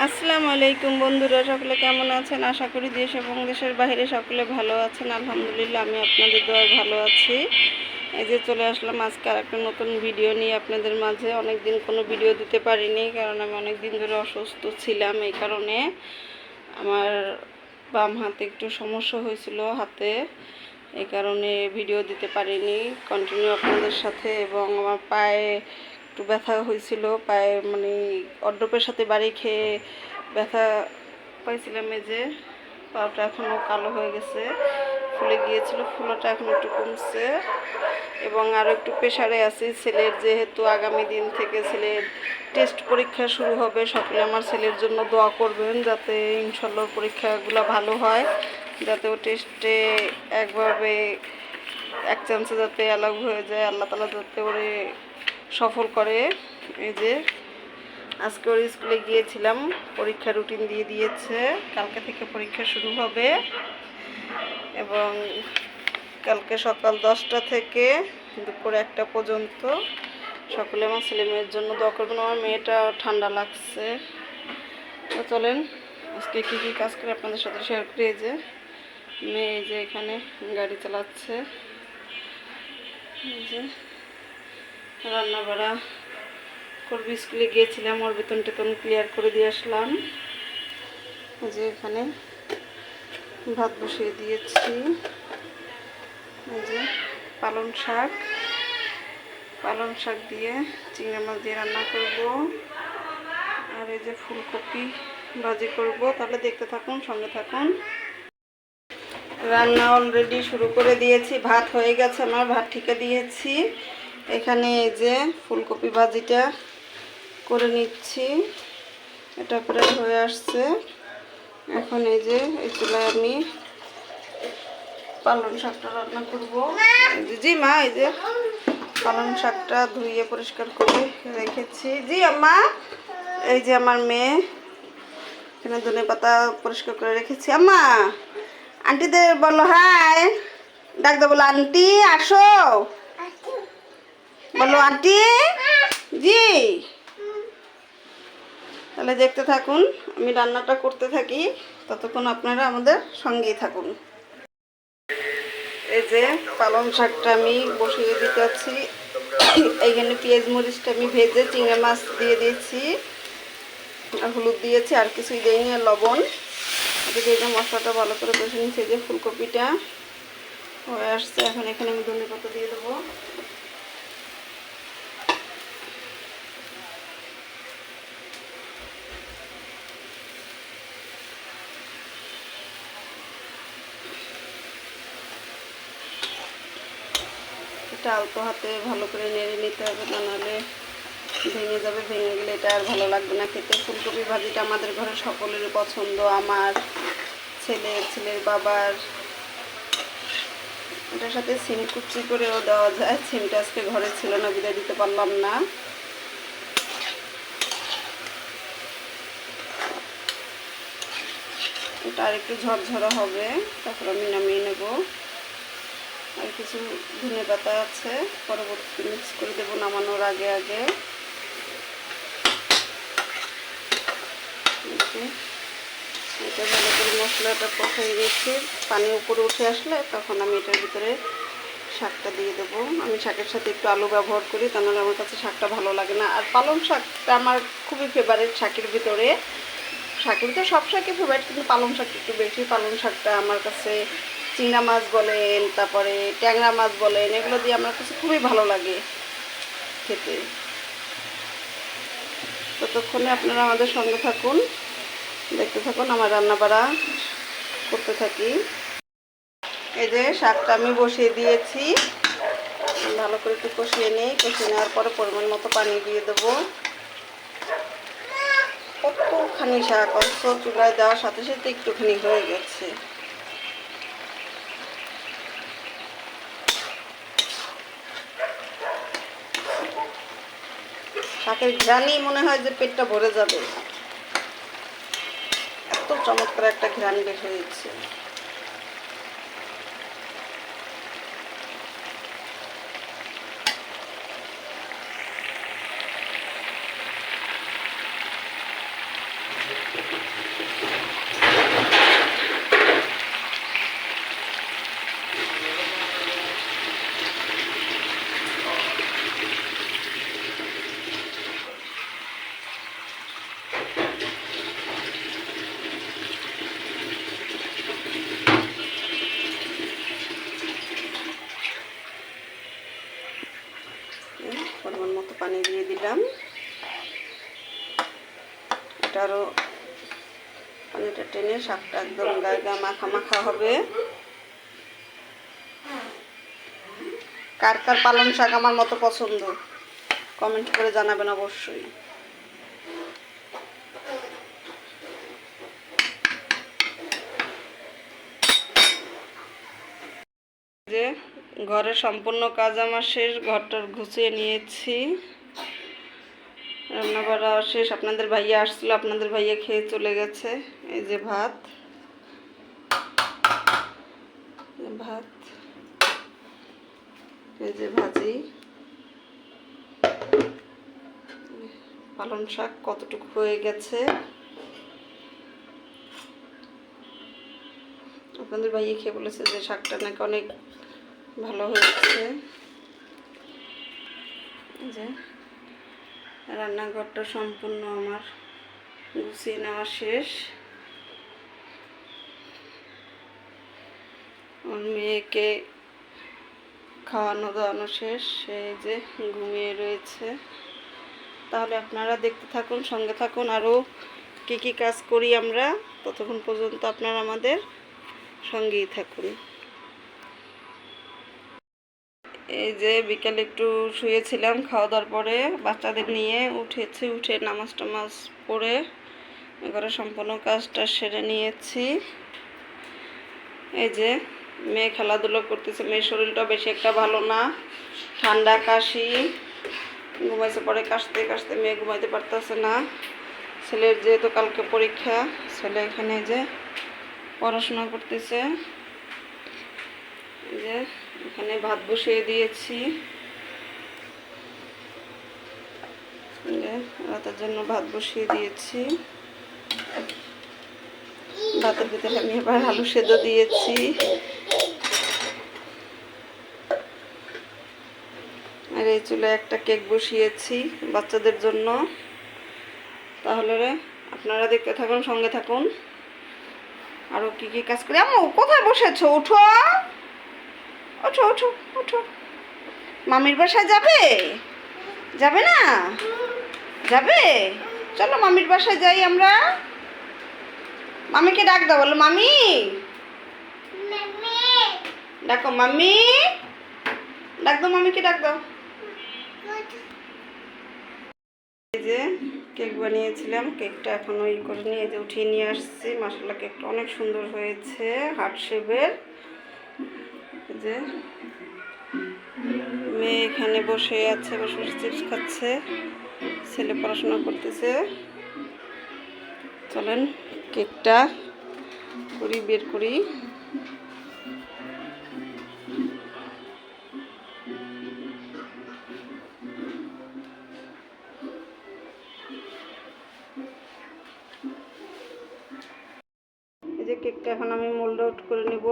আসসালামু আলাইকুম বন্ধুরা, সকলে কেমন আছেন? আশা করি দেশ এবং দেশের বাইরে সকলে ভালো আছেন। আলহামদুলিল্লাহ, আমি আপনাদের দোয়ায় ভালো আছি। এই যে চলে আসলাম আজকে আর একটা নতুন ভিডিও নিয়ে আপনাদের মাঝে। অনেক দিন কোনো ভিডিও দিতে পারিনি, কারণ আমি অনেক দিন ধরে অসুস্থ ছিলাম। এই কারণে আমার বাম হাতে একটু সমস্যা হয়েছিল হাতে, এই কারণে ভিডিও দিতে পারিনি কন্টিনিউ আপনাদের সাথে। এবং আমার পায়ে একটু ব্যথা হয়েছিল, পায়ে মানে অড্রপের সাথে বাড়ি খেয়ে ব্যথা পাইছিলাম। এই যে পাটা এখনও কালো হয়ে গেছে, ফুলে গিয়েছিল, ফুলাটা এখন একটু কমছে। এবং আরও একটু প্রেশারে আছি ছেলের, যেহেতু আগামী দিন থেকে ছেলের টেস্ট পরীক্ষা শুরু হবে। সকলে আমার ছেলের জন্য দোয়া করবেন, যাতে ইনশাল্লাহ পরীক্ষাগুলো ভালো হয়, যাতে ও টেস্টে একভাবে এক চান্সে যাতে অ্যালাউ হয়ে যায়, আল্লাহ তালা যাতে ওরে সফল করে। এই যে আজকে ওর স্কুলে গিয়েছিলাম, পরীক্ষা রুটিন দিয়ে দিয়েছে, কালকে থেকে পরীক্ষা শুরু হবে। এবং কালকে সকাল 10টা থেকে দুপুর 1টা পর্যন্ত সকলে আমার ছেলে মেয়ের জন্য দোয়া করবেন। আমার মেয়েটা ঠান্ডা লাগছে। তো চলেন আজকে কী কী কাজ করে আপনাদের সাথে শেয়ার করি। এই যে মেয়ে এই যে এখানে গাড়ি চালাচ্ছে, এই যে রান্না বাড়া করবি। স্কুলে গিয়েছিলাম, ওর বেতন টেতন ক্লিয়ার করে দিয়ে আসলাম। এই যে এখানে ভাত বসিয়ে দিয়েছি। এই যে পালং শাক দিয়ে চিংড়ি মাছ দিয়ে রান্না করব। আর এই যে ফুলকপি ভাজি করব। তাহলে দেখতে থাকুন, সঙ্গে থাকুন। রান্না অলরেডি শুরু করে দিয়েছি, ভাত হয়ে গেছে আমার, ভাত ঠিকা দিয়েছি। এখানে এই যে ফুলকপি ভাজিটা করে নিচ্ছি, এটা প্রায় হয়ে আসছে। এখন এই যে এই চুলায় আমি পালং শাকটা রান্না করবো। জি মা, এই যে পালং শাকটা ধুয়ে পরিষ্কার করে রেখেছি। জি আম্মা, এই যে আমার মেয়ে এখানে ধনেপাতা পরিষ্কার করে রেখেছি। আম্মা, আন্টিদের বলো হাই, ডাক দে, বলো আন্টি আসো, বলো আন্টি। জি, তাহলে দেখতে থাকুন, আমি রান্নাটা করতে থাকি, ততক্ষণ আপনারা আমাদের সঙ্গেই থাকুন। এই যে পালং শাকটা আমি বসিয়ে দিতেছি। এইখানে পেঁয়াজ মরিচটা আমি ভেজে চিংড়ি মাছ দিয়ে দিয়েছি, আর হলুদ দিয়েছি, আর কিছুই দিইনি, আর লবণ। দিয়ে মশলাটা ভালো করে কষে নিচ্ছি। যে ফুলকপিটা হয়ে আসছে, এখন এখানে আমি ধনেপাতা দিয়ে দেবো। এটা অল্প হাতে ভালো করে নেড়ে নিতে হবে, না নাহলে ভেঙে যাবে। ভেঙে গেলে এটা আর ভালো লাগবে না খেতে। ফুলকপি ভাজিটা আমাদের ঘরে সকলেরই পছন্দ, আমার ছেলের বাবার। এটার সাথে সিম কুচি করেও দেওয়া যায়, সিমটা আজকে ঘরে ছিল না, বিদায় দিতে পারলাম না। এটা আর একটু ঝরঝরা হবে, তারপর আমি নামিয়ে নেব। আর কিছু ধনেপাতা আছে, পরবর্তী মিক্স করে দেবো নামানোর আগে আগে। এটা ভালো করে মশলাটা কষিয়ে রেখে পানি উপরে উঠে আসলে তখন আমি এটার ভিতরে শাকটা দিয়ে দেবো। আমি শাকের সাথে একটু আলু ব্যবহার করি, তা নাহলে আমার কাছে শাকটা ভালো লাগে না। আর পালং শাকটা আমার খুবই ফেভারিট শাকের ভিতরে। শাকের ভিতরে সব শাকই ফেভারিট, কিন্তু পালং শাক একটু বেশি। পালং শাকটা আমার কাছে চিংড়া মাছ বলেন, তারপরে ট্যাংরা মাছ বলেন, এগুলো দিয়ে আমার কাছে খুবই ভালো লাগে খেতে। ততক্ষণে আপনারা আমাদের সঙ্গে থাকুন, দেখতে থাকুন, আমার রান্না বাড়া করতে থাকি। এই যে শাকটা আমি বসিয়ে দিয়েছি, ভালো করে একটু কষিয়ে নিই। কষিয়ে নেওয়ার পরে পরিমাণ মতো পানি দিয়ে দেবো। কতখানি শাক অল্প চুলায় দেওয়ার সাথে সাথে একটুখানি হয়ে গেছে। শাকের ঘ্রাণই মনে হয় যে পেটটা ভরে যাবে, এত চমৎকার একটা ঘ্রাণ বের হয়েছে। পানিটা আরও পানিটা টেনে শাকটা একদম গায়ে গায়ে মাখা মাখা হবে। কার কার পালং শাক আমার মতো পছন্দ কমেন্ট করে জানাবেন অবশ্যই। যে ঘরের সম্পূর্ণ কাজ আমার শেষ, ঘরটা গুছিয়ে নিয়েছি, রান্না করা শেষ। আপনাদের ভাইয়া আসছিল, আপনাদের ভাইয়া খেয়ে চলে গেছে। এই যে ভাত, এই যে ভাজি, পালং শাক কতটুকু হয়ে গেছে। আপনাদের ভাইয়া খেয়ে বলেছে যে শাকটা নাকি অনেক ভালো হয়েছে। যে রান্নাঘরটা সম্পূর্ণ আমার গুছিয়ে নেওয়া শেষ। ওর মেয়েকে খাওয়ানো দাওয়ানো শেষ, সে যে ঘুমিয়ে রয়েছে। তাহলে আপনারা দেখতে থাকুন, সঙ্গে থাকুন, আরও কী কী কাজ করি আমরা, ততক্ষণ পর্যন্ত আপনারা আমাদের সঙ্গেই থাকুন। এই যে বিকালে একটু শুয়েছিলাম, খাওয়া দাওয়ার পরে বাচ্চাদের নিয়ে উঠেছি, উঠে নামাজ টামাজ পড়ে ঘরে সম্পূর্ণ কাজটা সেরে নিয়েছি। এই যে মেয়ে খেলাধুলো করতেছে, মেয়ের শরীরটা বেশি একটা ভালো না, ঠান্ডা কাশি, ঘুমাইছে, পরে কাশতে কাশতে মেয়ে ঘুমাইতে পারতেছে না। ছেলের যেহেতু কালকে পরীক্ষা, ছেলে এখানে যে পড়াশোনা করতেছে। এই যে এখানে ভাত বসিয়ে দিয়েছি, রাতের জন্য ভাত বসিয়ে দিয়েছি। ভাতের ভিতরে আমি এবার আলু সেদ্ধ দিয়েছি। আর এই চুলায় একটা কেক বসিয়েছি বাচ্চাদের জন্য। তাহলে আপনারা দেখতে থাকুন, সঙ্গে থাকুন, আরও কি কি কাজ করি। আম্মু কোথায় বসেছো? উঠো ওঠো ওঠো ওঠো। মামির বাসায় যাবে? যাবে না? যাবে? চলো মামির বাসায় যাই আমরা। মামিকে ডাক দাও, বলো মামি, ডাকো মামি, ডাক দাও মামিকে, ডাক দাও। এই যে কেক বানিয়েছিলাম, কেকটা এখন ওই করে নিয়ে যে উঠিয়ে নিয়ে আসছি। মাশাআল্লাহ কেকটা অনেক সুন্দর হয়েছে, হার্ট শেপের। যে মেয়ে এখানে বসে আছে, বসে বসে চিপস খাচ্ছে, ছেলে পড়াশোনা করতেছে। চলেন কেকটা করি, বের করি। এই যে কেকটা এখন আমি মোল্ড আউট করে নেব।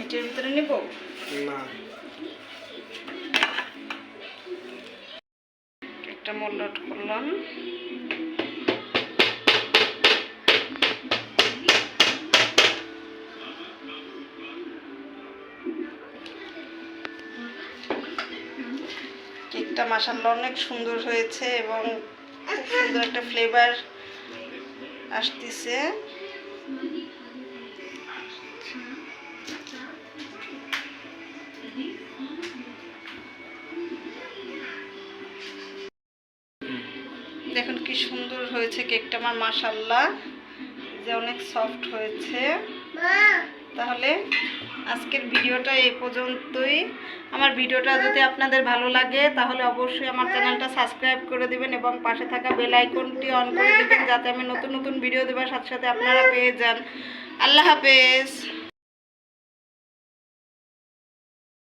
এটার ভিতরে নেব না, একটা মোল্ড আউট করলাম। কেকটা মাশাআল্লাহ অনেক সুন্দর হয়েছে এবং খুব সুন্দর একটা ফ্লেভার আসতেছে। দেখুন কি সুন্দর হয়েছে কেকটা আমার, মাশাআল্লাহ, যে অনেক সফট হয়েছে। তাহলে আজকের ভিডিওটা এই পর্যন্তই। আমার ভিডিওটা যদি আপনাদের ভালো লাগে তাহলে অবশ্যই আমার চ্যানেলটা সাবস্ক্রাইব করে দিবেন এবং পাশে থাকা বেল আইকনটি অন করে দিবেন, যাতে আমি নতুন নতুন ভিডিও দেওয়ার সাথে সাথে আপনারা পেয়ে যান। আল্লাহ হাফেজ।